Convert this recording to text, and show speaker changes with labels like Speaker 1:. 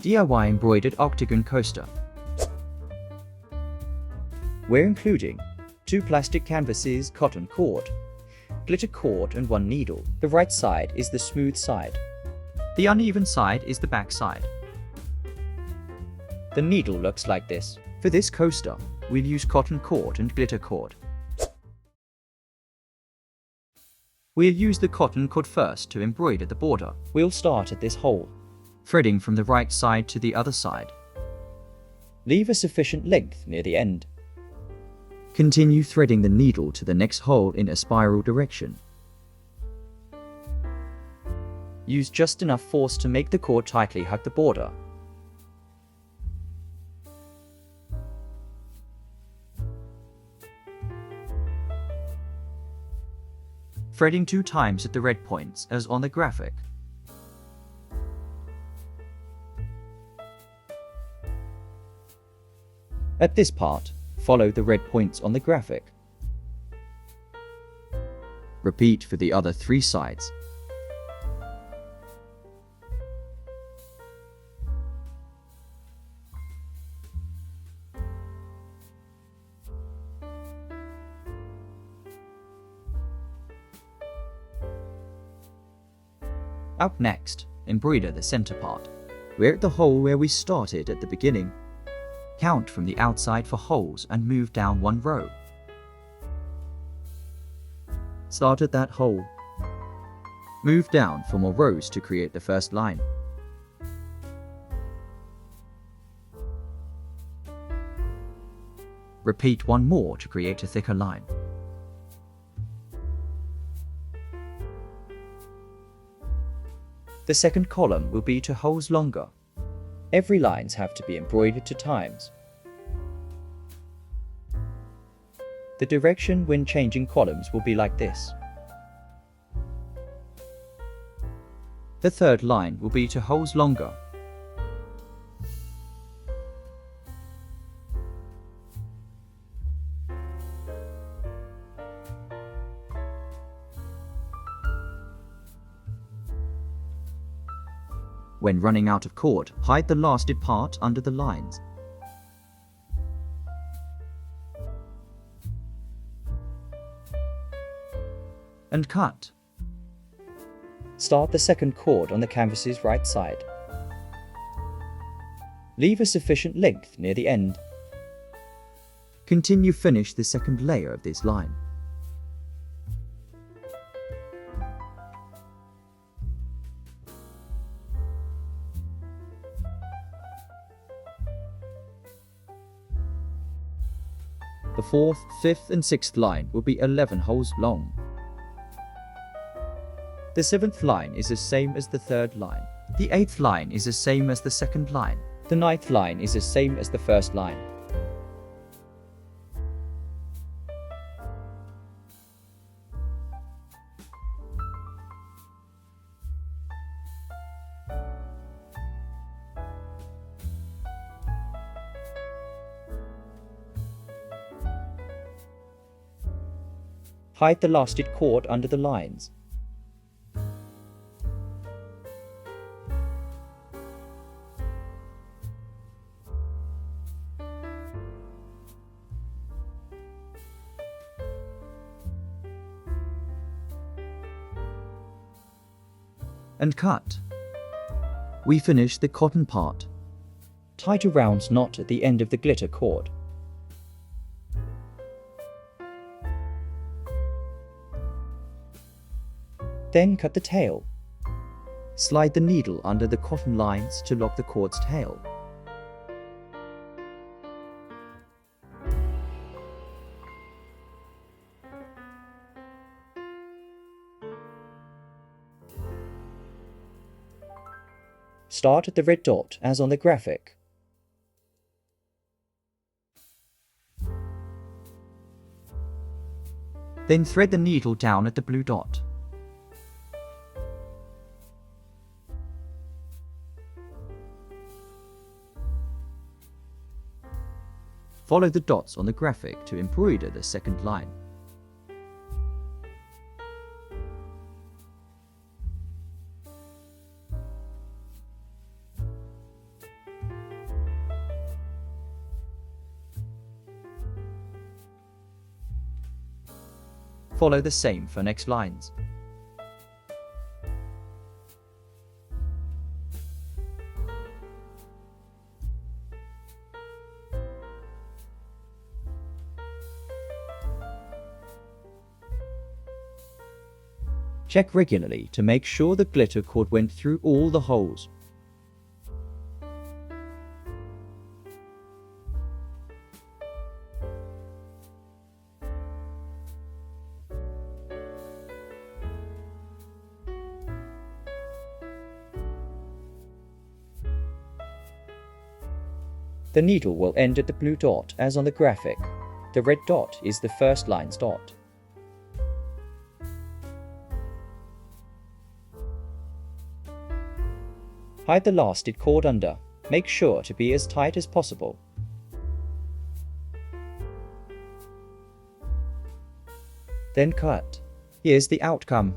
Speaker 1: DIY embroidered octagon coaster. We're including 2 plastic canvases, cotton cord, glitter cord and 1 needle. The right side is the smooth side. The uneven side is the back side. The needle looks like this. For this coaster, we'll use cotton cord and glitter cord. We'll use the cotton cord first to embroider the border. We'll start at this hole, threading from the right side to the other side. Leave a sufficient length near the end. Continue threading the needle to the next hole in a spiral direction. Use just enough force to make the cord tightly hug the border. Threading 2 times at the red points as on the graphic. At this part, follow the red points on the graphic. Repeat for the other 3 sides. Up next, embroider the center part. We're at the hole where we started at the beginning. Count from the outside for holes and move down 1 row. Start at that hole. Move down for more rows to create the first line. Repeat 1 more to create a thicker line. The second column will be 2 holes longer. Every lines have to be embroidered 2 times. The direction when changing columns will be like this. The third line will be 2 holes longer. When running out of cord, hide the lasted part under the lines. And cut. Start the second cord on the canvas's right side. Leave a sufficient length near the end. Continue finish the second layer of this line. The 4th, 5th and 6th line will be 11 holes long. The 7th line is the same as the 3rd line. The 8th line is the same as the 2nd line. The 9th line is the same as the 1st line. Hide the lasted cord under the lines. And cut. We finish the cotton part. Tie a round knot at the end of the glitter cord. Then cut the tail. Slide the needle under the cotton lines to lock the cord's tail. Start at the red dot as on the graphic. Then thread the needle down at the blue dot. Follow the dots on the graphic to embroider the second line. Follow the same for next lines. Check regularly to make sure the glitter cord went through all the holes. The needle will end at the blue dot as on the graphic. The red dot is the first line's dot. Hide the lasted cord under. Make sure to be as tight as possible. Then cut. Here's the outcome.